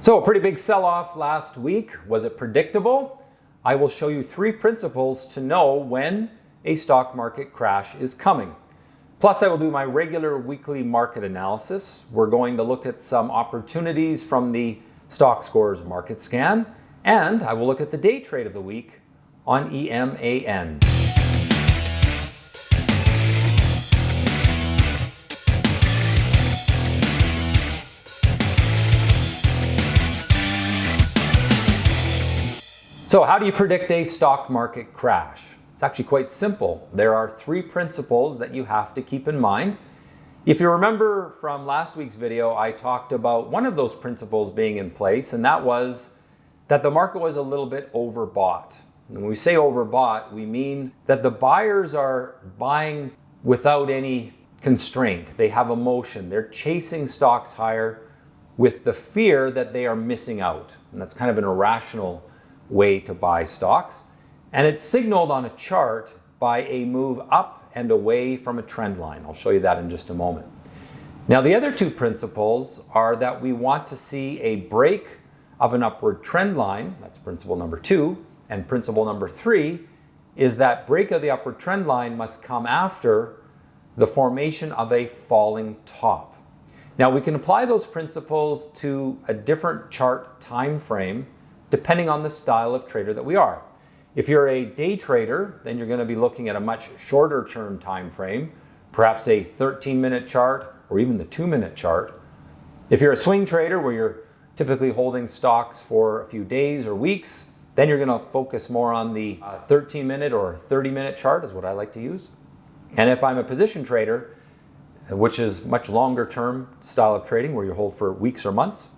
So a pretty big sell-off last week. Was it predictable? I will show you 3 principles to know when a stock market crash is coming. Plus, I will do my regular weekly market analysis. We're going to look at some opportunities from the Stockscores market scan, and I will look at the day trade of the week on EMAN. So how do you predict a stock market crash? It's actually quite simple. There are 3 principles that you have to keep in mind. If you remember from last week's video, I talked about one of those principles being in place, and that was that the market was a little bit overbought. And when we say overbought, we mean that the buyers are buying without any constraint. They have emotion. They're chasing stocks higher with the fear that they are missing out. And that's kind of an irrational way to buy stocks. And it's signaled on a chart by a move up and away from a trend line. I'll show you that in just a moment. Now, the other 2 principles are that we want to see a break of an upward trend line. That's principle number 2. And principle number 3 is that break of the upward trend line must come after the formation of a falling top. Now, we can apply those principles to a different chart time frame depending on the style of trader that we are. If you're a day trader, then you're going to be looking at a much shorter term time frame, perhaps a 13-minute chart or even the 2-minute chart. If you're a swing trader where you're typically holding stocks for a few days or weeks, then you're going to focus more on the 13-minute or 30-minute chart is what I like to use. And if I'm a position trader, which is much longer term style of trading where you hold for weeks or months,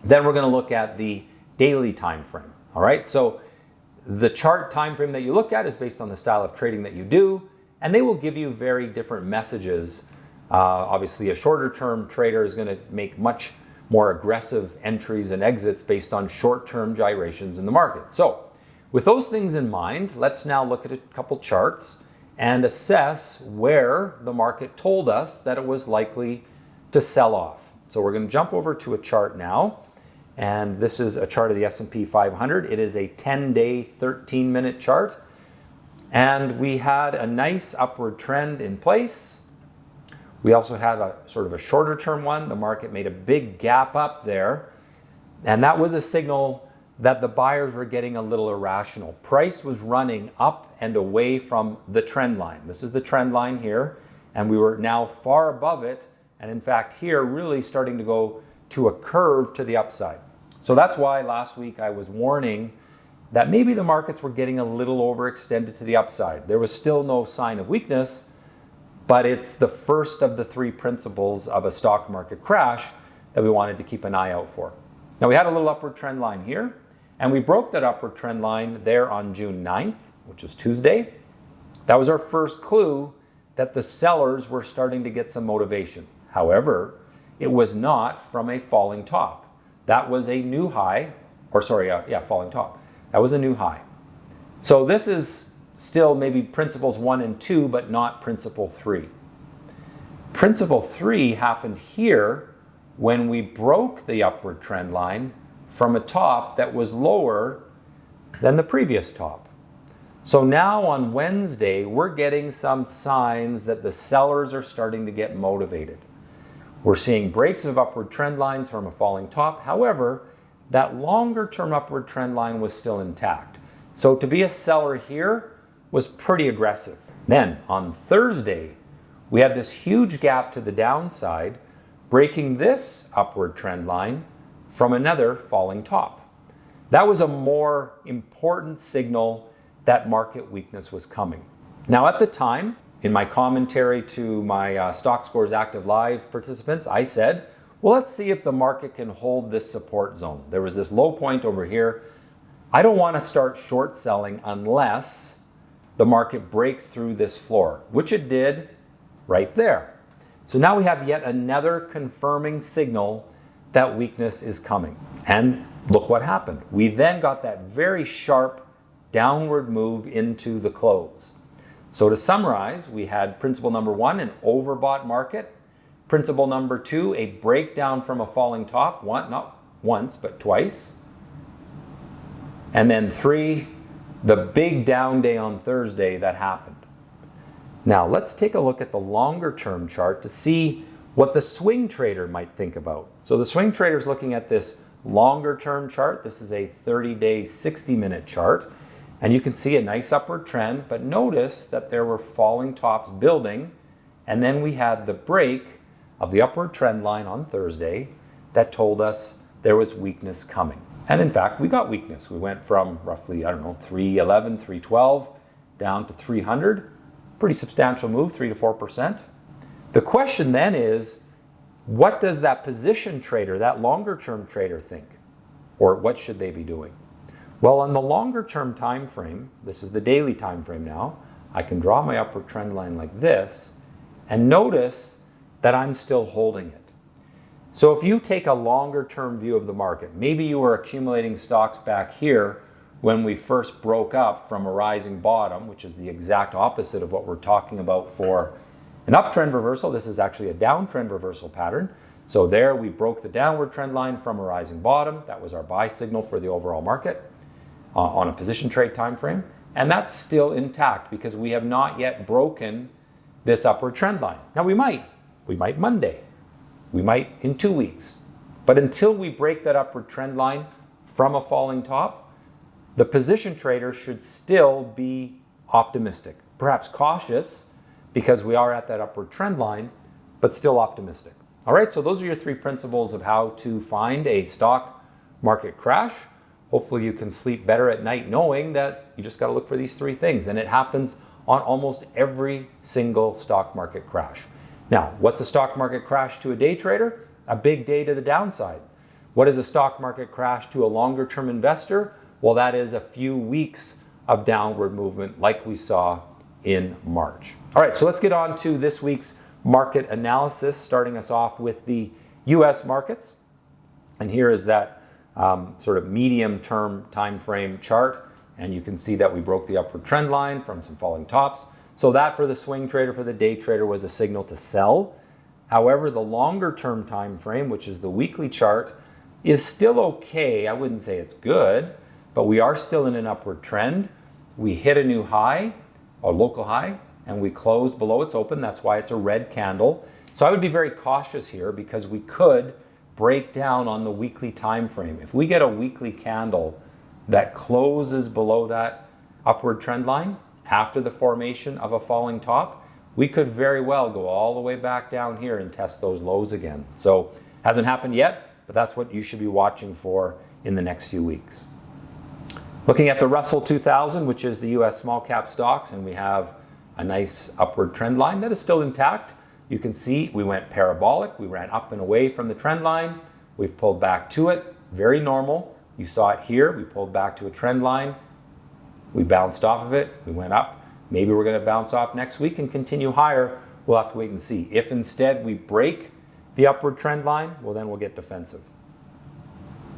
then we're going to look at the daily time frame. All right, so the chart time frame that you look at is based on the style of trading that you do, and they will give you very different messages. Obviously, a shorter term trader is going to make much more aggressive entries and exits based on short-term gyrations in the market. So with those things in mind, let's now look at a couple charts and assess where the market told us that it was likely to sell off. So we're going to jump over to a chart now. And this is a chart of the S&P 500. It is a 10-day, 13-minute chart. And we had a nice upward trend in place. We also had a sort of a shorter term one. The market made a big gap up there. And that was a signal that the buyers were getting a little irrational. Price was running up and away from the trend line. This is the trend line here. And we were now far above it. And in fact, here really starting to go to a curve to the upside. So that's why last week I was warning that maybe the markets were getting a little overextended to the upside. There was still no sign of weakness, but it's the first of the 3 principles of a stock market crash that we wanted to keep an eye out for. Now, we had a little upward trend line here, and we broke that upward trend line there on June 9th, which is Tuesday. That was our first clue that the sellers were starting to get some motivation. However, it was not from a falling top. That was a new high, falling top. That was a new high. So this is still maybe principles 1 and 2, but not principle 3. Principle 3 happened here when we broke the upward trend line from a top that was lower than the previous top. So now on Wednesday, we're getting some signs that the sellers are starting to get motivated. We're seeing breaks of upward trend lines from a falling top. However, that longer term upward trend line was still intact. So to be a seller here was pretty aggressive. Then on Thursday, we had this huge gap to the downside, breaking this upward trend line from another falling top. That was a more important signal that market weakness was coming. Now at the time, in my commentary to my Stockscores Active Live participants, I said, well, let's see if the market can hold this support zone. There was this low point over here. I don't want to start short selling unless the market breaks through this floor, which it did right there. So now we have yet another confirming signal that weakness is coming. And look what happened. We then got that very sharp downward move into the close. So to summarize, we had principle number 1, an overbought market. Principle number 2, a breakdown from a falling top. once, but twice. And then 3, the big down day on Thursday that happened. Now let's take a look at the longer term chart to see what the swing trader might think about. So the swing trader is looking at this longer term chart. This is a 30-day, 60-minute chart. And you can see a nice upward trend, but notice that there were falling tops building. And then we had the break of the upward trend line on Thursday that told us there was weakness coming. And in fact, we got weakness. We went from roughly, 311, 312 down to 300. Pretty substantial move, 3 to 4%. The question then is, what does that position trader, that longer term trader think? Or what should they be doing? Well, on the longer term time frame, this is the daily time frame now, I can draw my upward trend line like this and notice that I'm still holding it. So if you take a longer term view of the market, maybe you were accumulating stocks back here when we first broke up from a rising bottom, which is the exact opposite of what we're talking about for an uptrend reversal. This is actually a downtrend reversal pattern. So there we broke the downward trend line from a rising bottom. That was our buy signal for the overall market on a position trade time frame. And that's still intact because we have not yet broken this upward trend line. Now we might Monday, we might in 2 weeks. But until we break that upward trend line from a falling top, the position trader should still be optimistic, perhaps cautious because we are at that upward trend line, but still optimistic. All right, so those are your 3 principles of how to find a stock market crash. Hopefully you can sleep better at night knowing that you just got to look for these 3 things, and it happens on almost every single stock market crash. Now, what's a stock market crash to a day trader? A big day to the downside. What is a stock market crash to a longer term investor? Well, that is a few weeks of downward movement like we saw in March. All right, so let's get on to this week's market analysis, starting us off with the US markets. And here is that sort of medium term time frame chart. And you can see that we broke the upward trend line from some falling tops. So that for the swing trader, for the day trader, was a signal to sell. However, the longer term time frame, which is the weekly chart, is still okay. I wouldn't say it's good, but we are still in an upward trend. We hit a new high, a local high, and we closed below its open. That's why it's a red candle. So I would be very cautious here because we could break down on the weekly time frame. If we get a weekly candle that closes below that upward trend line after the formation of a falling top, we could very well go all the way back down here and test those lows again. So hasn't happened yet, but that's what you should be watching for in the next few weeks. Looking at the Russell 2000, which is the US small cap stocks, and we have a nice upward trend line that is still intact. You can see we went parabolic. We ran up and away from the trend line. We've pulled back to it. Very normal. You saw it here. We pulled back to a trend line. We bounced off of it. We went up. Maybe we're going to bounce off next week and continue higher. We'll have to wait and see. If instead we break the upward trend line, well, then we'll get defensive.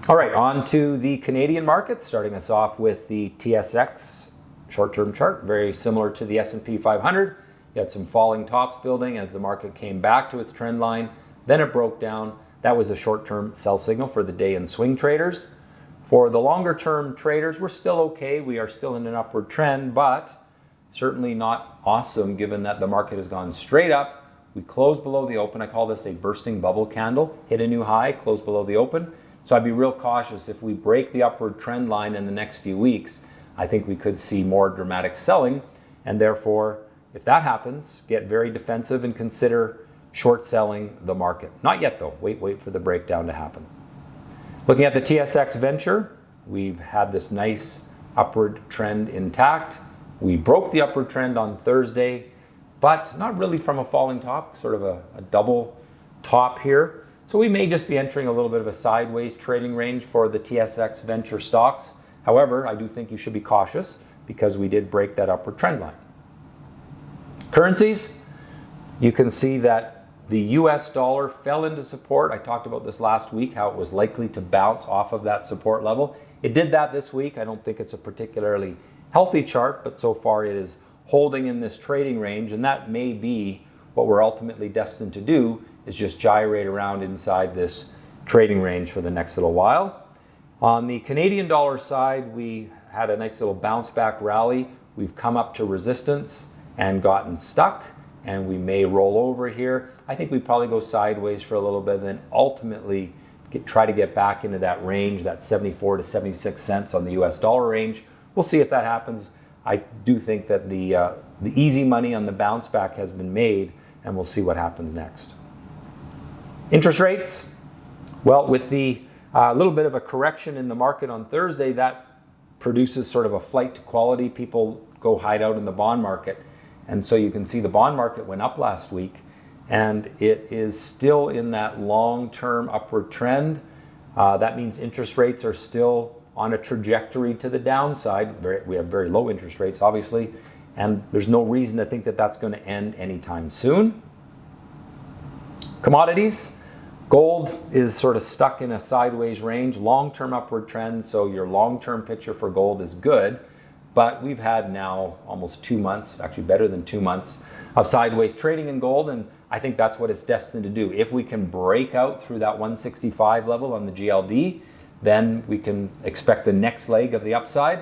All right, on to the Canadian markets, starting us off with the TSX short-term chart, very similar to the S&P 500. You had some falling tops building as the market came back to its trend line. Then it broke down. That was a short-term sell signal for the day and swing traders. For the longer-term traders, we're still okay. We are still in an upward trend, but certainly not awesome given that the market has gone straight up. We closed below the open. I call this a bursting bubble candle. Hit a new high, closed below the open. So I'd be real cautious. If we break the upward trend line in the next few weeks, I think we could see more dramatic selling, and therefore, if that happens, get very defensive and consider short selling the market. Not yet though, wait for the breakdown to happen. Looking at the TSX Venture, we've had this nice upward trend intact. We broke the upward trend on Thursday, but not really from a falling top, sort of a double top here. So we may just be entering a little bit of a sideways trading range for the TSX Venture stocks. However, I do think you should be cautious because we did break that upward trend line. Currencies, you can see that the US dollar fell into support. I talked about this last week, how it was likely to bounce off of that support level. It did that this week. I don't think it's a particularly healthy chart, but so far it is holding in this trading range, and that may be what we're ultimately destined to do, is just gyrate around inside this trading range for the next little while. On the Canadian dollar side, we had a nice little bounce back rally. We've come up to resistance and gotten stuck, and we may roll over here. I think we probably go sideways for a little bit and then ultimately try to get back into that range, that 74 to 76 cents on the US dollar range. We'll see if that happens. I do think that the easy money on the bounce back has been made, and we'll see what happens next. Interest rates, well, with the little bit of a correction in the market on Thursday, that produces sort of a flight to quality. People go hide out in the bond market. And so you can see the bond market went up last week, and it is still in that long-term upward trend. That means interest rates are still on a trajectory to the downside. We have very low interest rates, obviously, and there's no reason to think that that's going to end anytime soon. Commodities. Gold is sort of stuck in a sideways range, long-term upward trend, so your long-term picture for gold is good, but we've had now almost 2 months, actually better than 2 months, of sideways trading in gold, and I think that's what it's destined to do. If we can break out through that 165 level on the GLD, then we can expect the next leg of the upside.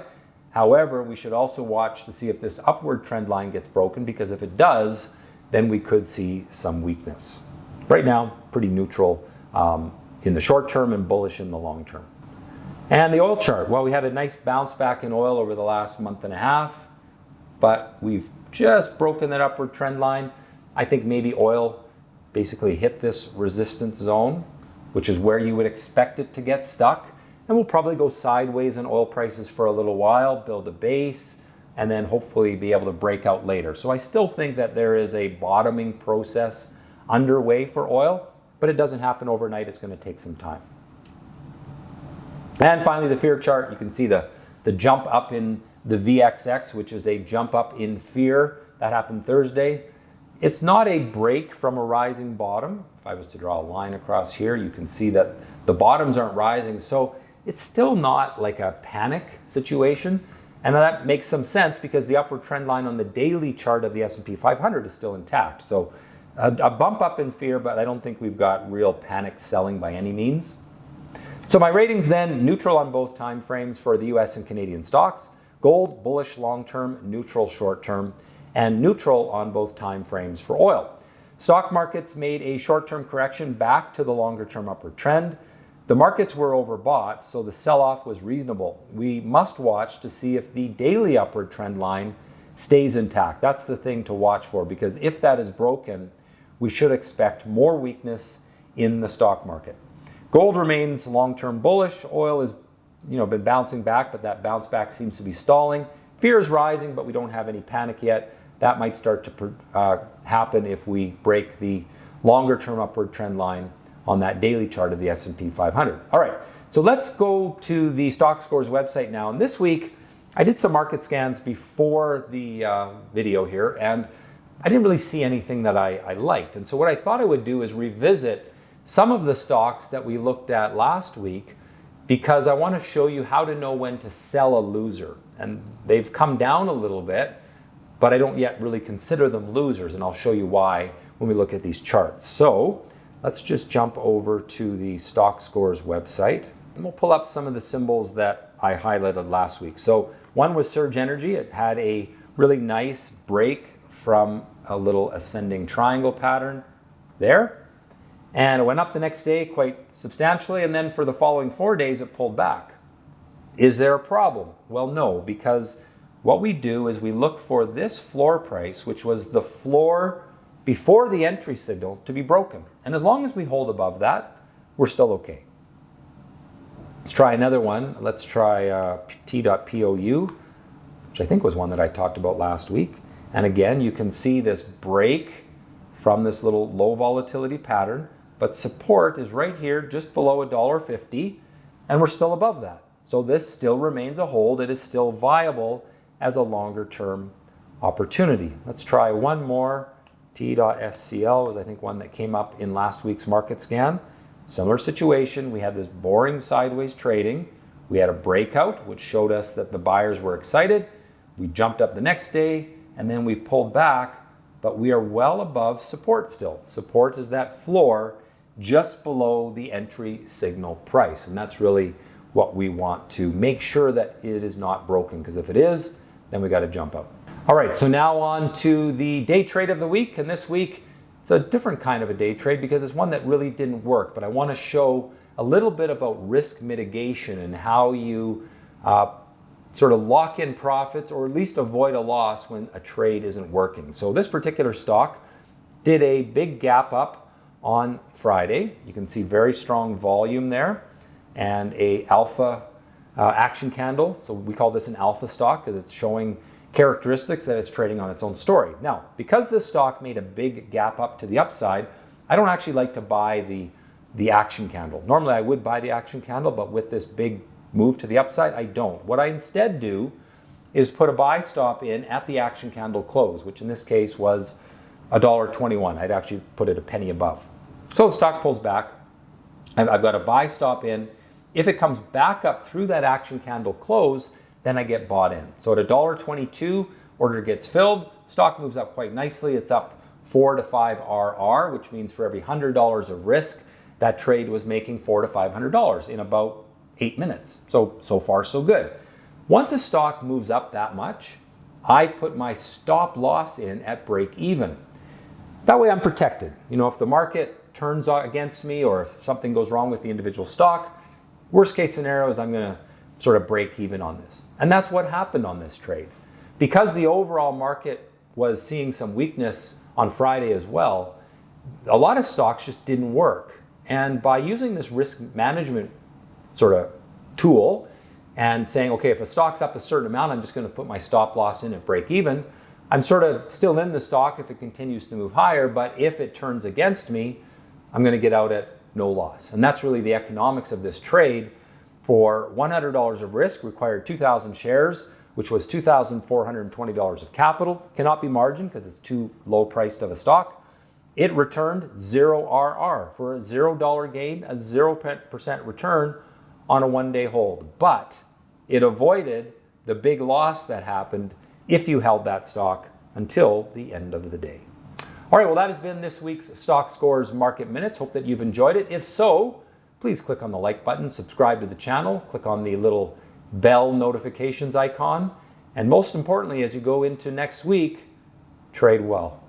However, we should also watch to see if this upward trend line gets broken, because if it does, then we could see some weakness. Right now, pretty neutral in the short term and bullish in the long term. And the oil chart, well, we had a nice bounce back in oil over the last month and a half, but we've just broken that upward trend line. I think maybe oil basically hit this resistance zone, which is where you would expect it to get stuck. And we'll probably go sideways in oil prices for a little while, build a base, and then hopefully be able to break out later. So I still think that there is a bottoming process underway for oil, but it doesn't happen overnight. It's going to take some time. And finally, the fear chart. You can see the jump up in the VXX, which is a jump up in fear. That happened Thursday. It's not a break from a rising bottom. If I was to draw a line across here, you can see that the bottoms aren't rising. So it's still not like a panic situation. And that makes some sense because the upward trend line on the daily chart of the S&P 500 is still intact. So a bump up in fear, but I don't think we've got real panic selling by any means. So my ratings then, neutral on both time frames for the US and Canadian stocks. Gold, bullish long-term, neutral short-term, and neutral on both time frames for oil. Stock markets made a short-term correction back to the longer-term upward trend. The markets were overbought, so the sell-off was reasonable. We must watch to see if the daily upward trend line stays intact. That's the thing to watch for, because if that is broken, we should expect more weakness in the stock market. Gold remains long-term bullish. Oil has been bouncing back, but that bounce back seems to be stalling. Fear is rising, but we don't have any panic yet. That might start to happen if we break the longer-term upward trend line on that daily chart of the S&P 500. All right, so let's go to the Stockscores website now. And this week, I did some market scans before the video here, and I didn't really see anything that I liked. And so what I thought I would do is revisit some of the stocks that we looked at last week, because I want to show you how to know when to sell a loser. And they've come down a little bit, but I don't yet really consider them losers, and I'll show you why when we look at these charts. So let's just jump over to the Stockscores website, and we'll pull up some of the symbols that I highlighted last week. So one was Surge Energy. It had a really nice break from a little ascending triangle pattern there, and it went up the next day quite substantially, and then for the following 4 days it pulled back. Is there a problem? Well, no, because what we do is we look for this floor price, which was the floor before the entry signal, to be broken. And as long as we hold above that, we're still okay. Let's try another one. Let's try T.POU, which I think was one that I talked about last week. And again, you can see this break from this little low volatility pattern, but support is right here just below $1.50, and we're still above that. So this still remains a hold. It is still viable as a longer term opportunity. Let's try one more. T.SCL was, I think, one that came up in last week's market scan. Similar situation. We had this boring sideways trading. We had a breakout, which showed us that the buyers were excited. We jumped up the next day, and then we pulled back, but we are well above support still. Support is that floor just below the entry signal price. And that's really what we want to make sure that it is not broken, because if it is, then we got to jump out. All right, so now on to the day trade of the week. And this week, it's a different kind of a day trade because it's one that really didn't work. But I want to show a little bit about risk mitigation and how you sort of lock in profits or at least avoid a loss when a trade isn't working. So this particular stock did a big gap up on Friday. You can see very strong volume there and a alpha action candle. So we call this an alpha stock because it's showing characteristics that it's trading on its own story. Now, because this stock made a big gap up to the upside, I don't actually like to buy the action candle. Normally I would buy the action candle, but with this big move to the upside, I don't. What I instead do is put a buy stop in at the action candle close, which in this case was $1.21. I'd actually put it a penny above. So the stock pulls back, and I've got a buy stop in. If it comes back up through that action candle close, then I get bought in. So at $1.22, order gets filled, stock moves up quite nicely. It's up 4 to 5 RR, which means for every $100 of risk, that trade was making $400 to $500 in about 8 minutes. So far, so good. Once a stock moves up that much, I put my stop loss in at break even. That way I'm protected. You know, if the market turns against me or if something goes wrong with the individual stock, worst case scenario is I'm going to sort of break even on this. And that's what happened on this trade. Because the overall market was seeing some weakness on Friday as well, a lot of stocks just didn't work. And by using this risk management sort of tool and saying, okay, if a stock's up a certain amount, I'm just going to put my stop loss in at break even. I'm sort of still in the stock if it continues to move higher, but if it turns against me, I'm going to get out at no loss. And that's really the economics of this trade. For $100 of risk required 2,000 shares, which was $2,420 of capital. Cannot be margined because it's too low priced of a stock. It returned 0 RR for a $0 gain, a 0% return on a one-day hold. But it avoided the big loss that happened if you held that stock until the end of the day. All right, well, that has been this week's Stockscores Market Minutes. Hope that you've enjoyed it. If so, please click on the like button, subscribe to the channel, click on the little bell notifications icon, and most importantly, as you go into next week, trade well.